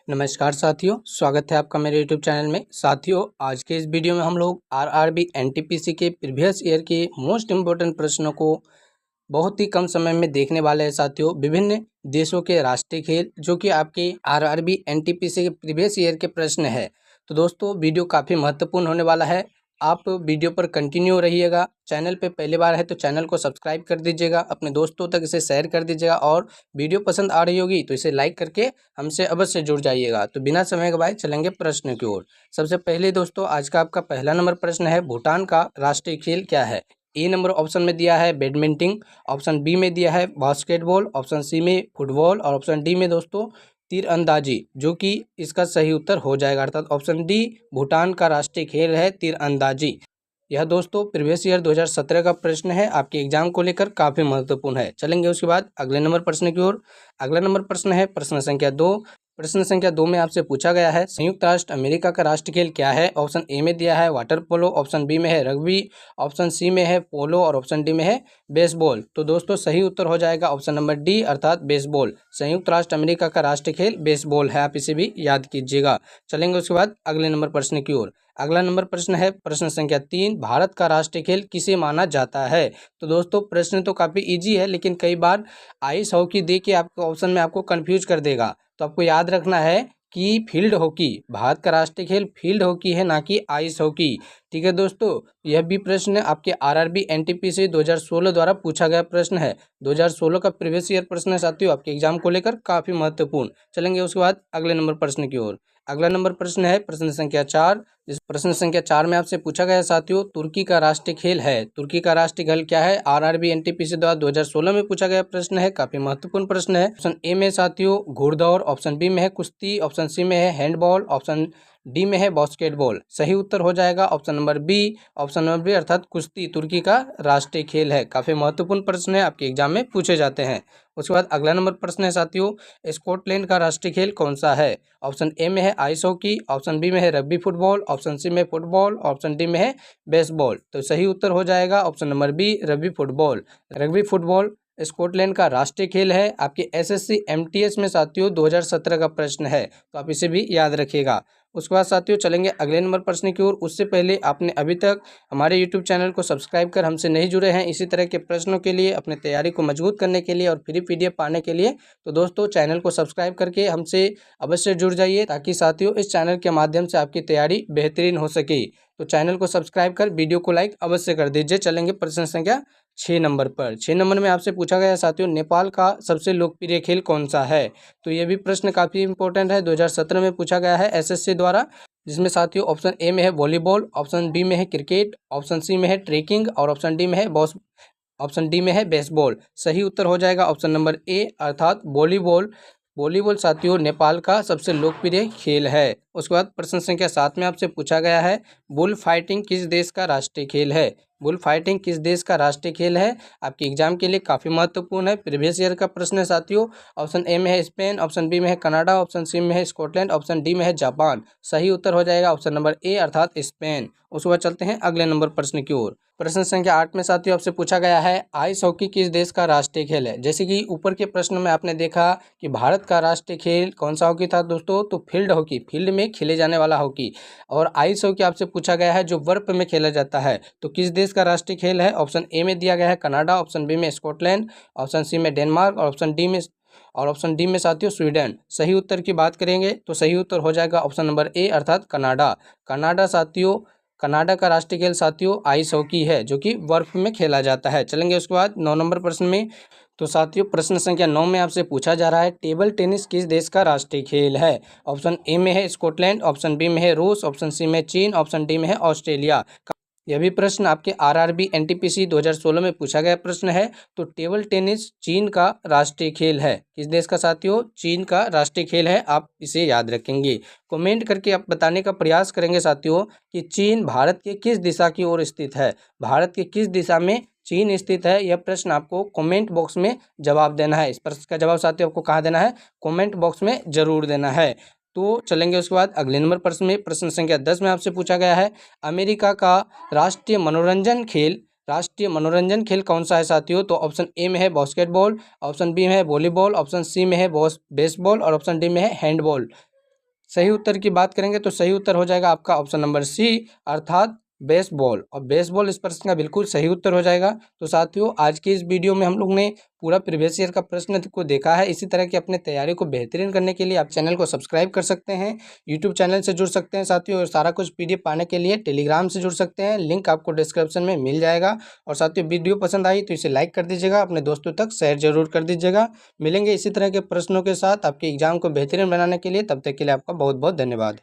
नमस्कार साथियों, स्वागत है आपका मेरे YouTube चैनल में। साथियों, आज के इस वीडियो में हम लोग आरआरबी एनटीपीसी के प्रीवियस ईयर के मोस्ट इम्पोर्टेंट प्रश्नों को बहुत ही कम समय में देखने वाले हैं। साथियों, विभिन्न देशों के राष्ट्रीय खेल जो कि आपके आरआरबी एनटीपीसी के प्रीवियस ईयर के प्रश्न है। तो दोस्तों, वीडियो काफ़ी महत्वपूर्ण होने वाला है। आप वीडियो पर कंटिन्यू रहिएगा। चैनल पे पहली बार है तो चैनल को सब्सक्राइब कर दीजिएगा, अपने दोस्तों तक इसे शेयर कर दीजिएगा और वीडियो पसंद आ रही होगी तो इसे लाइक करके हमसे अवश्य जुड़ जाइएगा। तो बिना समय गवाए चलेंगे प्रश्न की ओर। सबसे पहले दोस्तों, आज का आपका पहला नंबर प्रश्न है, भूटान का राष्ट्रीय खेल क्या है? ए नंबर ऑप्शन में दिया है बैडमिंटन, ऑप्शन बी में दिया है बास्केटबॉल, ऑप्शन सी में फुटबॉल और ऑप्शन डी में दोस्तों तीरंदाजी, जो कि इसका सही उत्तर हो जाएगा। अर्थात ऑप्शन डी, भूटान का राष्ट्रीय खेल है तीरंदाजी। यह दोस्तों प्रीवियस ईयर 2017 का प्रश्न है, आपके एग्जाम को लेकर काफ़ी महत्वपूर्ण है। चलेंगे उसके बाद अगले नंबर प्रश्न की ओर। अगला नंबर प्रश्न है प्रश्न संख्या 2। प्रश्न संख्या 2 में आपसे पूछा गया है, संयुक्त राष्ट्र अमेरिका का राष्ट्रीय खेल क्या है? ऑप्शन ए में दिया है वाटर पोलो, ऑप्शन बी में है रग्बी, ऑप्शन सी में है पोलो और ऑप्शन डी में है बेसबॉल। तो दोस्तों सही उत्तर हो जाएगा ऑप्शन नंबर डी, अर्थात बेसबॉल। संयुक्त राष्ट्र अमेरिका का राष्ट्रीय खेल बेसबॉल है, आप इसे भी याद कीजिएगा। चलेंगे उसके बाद अगले नंबर प्रश्न की ओर। अगला नंबर प्रश्न है प्रश्न संख्या 3, भारत का राष्ट्रीय खेल किसे माना जाता है? तो दोस्तों प्रश्न तो काफ़ी इजी है, लेकिन कई बार आइस हॉकी दे के आपको ऑप्शन में आपको कंफ्यूज कर देगा। तो आपको याद रखना है कि फील्ड हॉकी, भारत का राष्ट्रीय खेल फील्ड हॉकी है, ना कि आइस हॉकी। ठीक है दोस्तों, यह भी प्रश्न आपके आरआरबी एनटीपीसी 2016 द्वारा पूछा गया प्रश्न है। 2016 का प्रीवियस ईयर प्रश्न है साथियों, आपके एग्जाम को लेकर काफ़ी महत्वपूर्ण। चलेंगे उसके बाद अगले नंबर प्रश्न की ओर। अगला नंबर प्रश्न है प्रश्न संख्या 4। इस प्रश्न संख्या 4 में आपसे पूछा गया साथियों, तुर्की का राष्ट्रीय खेल है। तुर्की का राष्ट्रीय खेल क्या है? आरआरबी एनटीपीसी द्वारा 2016 में पूछा गया प्रश्न है, काफी महत्वपूर्ण प्रश्न है। ऑप्शन ए में साथियों घुड़दौड़, ऑप्शन बी में है कुश्ती, ऑप्शन सी में है हैंडबॉल, ऑप्शन डी में है बास्केटबॉल। सही उत्तर हो जाएगा option number B. Option number B अर्थात कुश्ती तुर्की का राष्ट्रीय खेल है। काफी महत्वपूर्ण प्रश्न है, आपके एग्जाम में पूछे जाते हैं। उसके बाद अगला नंबर प्रश्न है साथियों, स्कॉटलैंड का राष्ट्रीय खेल कौन सा है? ऑप्शन ए में है आइस हॉकी, ऑप्शन बी में है रग्बी फुटबॉल, ऑप्शन सी में फुटबॉल, ऑप्शन डी में है बेसबॉल। तो सही उत्तर हो जाएगा option number B, rugby football. Rugby football Scotland का राष्ट्रीय खेल है, आपके एसएससी एमटीएस में साथियों 2017 का प्रश्न है, तो आप इसे भी याद रखिएगा। उसके बाद साथियों चलेंगे अगले नंबर प्रश्न की ओर। उससे पहले आपने अभी तक हमारे यूट्यूब चैनल को सब्सक्राइब कर हमसे नहीं जुड़े हैं इसी तरह के प्रश्नों के लिए, अपने तैयारी को मजबूत करने के लिए और फ्री पीडीएफ पाने के लिए, तो दोस्तों चैनल को सब्सक्राइब करके हमसे अवश्य जुड़ जाइए, ताकि साथियों इस चैनल के माध्यम से आपकी तैयारी बेहतरीन हो सके। तो चैनल को सब्सक्राइब कर वीडियो को लाइक अवश्य कर दीजिए। चलेंगे प्रश्न संख्या 6 नंबर पर। 6 नंबर में आपसे पूछा गया साथियों, नेपाल का सबसे लोकप्रिय खेल कौन सा है? तो ये भी प्रश्न काफ़ी इंपॉर्टेंट है, 2017 में पूछा गया है एसएससी द्वारा, जिसमें साथियों ऑप्शन ए में है वॉलीबॉल, ऑप्शन बी में है क्रिकेट, ऑप्शन सी में है ट्रेकिंग और ऑप्शन डी में है ऑप्शन डी में है बेसबॉल। सही उत्तर हो जाएगा ऑप्शन नंबर ए, अर्थात वॉलीबॉल। वॉलीबॉल साथियों नेपाल का सबसे लोकप्रिय खेल है। उसके बाद प्रश्न संख्या 7 में आपसे पूछा गया है, बुल फाइटिंग किस देश का राष्ट्रीय खेल है? बुल फाइटिंग किस देश का राष्ट्रीय खेल है? आपके एग्जाम के लिए काफ़ी महत्वपूर्ण है, प्रीवियस ईयर का प्रश्न है साथियों। ऑप्शन ए में है स्पेन, ऑप्शन बी में है कनाडा, ऑप्शन सी में है स्कॉटलैंड, ऑप्शन डी में है जापान। सही उत्तर हो जाएगा ऑप्शन नंबर ए, अर्थात स्पेन। उसके बाद चलते हैं अगले नंबर प्रश्न की ओर। प्रश्न संख्या 8 में साथियों आपसे पूछा गया है, आइस हॉकी किस देश का राष्ट्रीय खेल है? जैसे कि ऊपर के प्रश्न में आपने देखा कि भारत का राष्ट्रीय खेल कौन सा हॉकी था दोस्तों, तो फील्ड हॉकी, फील्ड में खेले जाने वाला हॉकी। और आइस हॉकी आपसे पूछा गया है जो बर्फ में खेला जाता है, तो किस देश का राष्ट्रीय खेल है? ऑप्शन ए में दिया गया है कनाडा, ऑप्शन बी में स्कॉटलैंड, ऑप्शन सी में डेनमार्क और ऑप्शन डी में साथियों स्वीडन। सही उत्तर की बात करेंगे तो सही उत्तर हो जाएगा ऑप्शन नंबर ए, अर्थात कनाडा। कनाडा साथियों, कनाडा का राष्ट्रीय खेल साथियों आइस हॉकी है, जो कि बर्फ में खेला जाता है। चलेंगे उसके बाद 9 नंबर प्रश्न में। तो साथियों प्रश्न संख्या 9 में आपसे पूछा जा रहा है, टेबल टेनिस किस देश का राष्ट्रीय खेल है? ऑप्शन ए में है स्कॉटलैंड, ऑप्शन बी में है रूस, ऑप्शन सी में चीन, ऑप्शन डी में है ऑस्ट्रेलिया। यह भी प्रश्न आपके आरआरबी एनटीपीसी 2016 में पूछा गया प्रश्न है। तो टेबल टेनिस चीन का राष्ट्रीय खेल है। किस देश का साथियों? चीन का राष्ट्रीय खेल है, आप इसे याद रखेंगे। कमेंट करके आप बताने का प्रयास करेंगे साथियों कि चीन भारत के किस दिशा की ओर स्थित है, भारत के किस दिशा में चीन स्थित है। यह प्रश्न आपको कमेंट बॉक्स में जवाब देना है। इस प्रश्न का जवाब साथियों आपको कहाँ देना है? कमेंट बॉक्स में जरूर देना है। तो चलेंगे उसके बाद अगले नंबर प्रश्न में। प्रश्न संख्या 10 में आपसे पूछा गया है, अमेरिका का राष्ट्रीय मनोरंजन खेल कौन सा है साथियों? तो ऑप्शन ए में है बास्केटबॉल, ऑप्शन बी में है वॉलीबॉल, ऑप्शन सी में है बेसबॉल और ऑप्शन डी में है हैंडबॉल। सही उत्तर की बात करेंगे तो सही उत्तर हो जाएगा आपका ऑप्शन नंबर सी, अर्थात बेसबॉल। और बेसबॉल इस प्रश्न का बिल्कुल सही उत्तर हो जाएगा। तो साथियों, आज की इस वीडियो में हम लोग ने पूरा प्रीवियस ईयर का प्रश्न को देखा है। इसी तरह की अपने तैयारी को बेहतरीन करने के लिए आप चैनल को सब्सक्राइब कर सकते हैं, यूट्यूब चैनल से जुड़ सकते हैं साथियों, और सारा कुछ पीडीएफ पाने के लिए टेलीग्राम से जुड़ सकते हैं। लिंक आपको डिस्क्रिप्शन में मिल जाएगा। और साथियों, वीडियो पसंद आई तो इसे लाइक कर दीजिएगा, अपने दोस्तों तक शेयर जरूर कर दीजिएगा। मिलेंगे इसी तरह के प्रश्नों के साथ आपके एग्जाम को बेहतरीन बनाने के लिए। तब तक के लिए आपका बहुत बहुत धन्यवाद।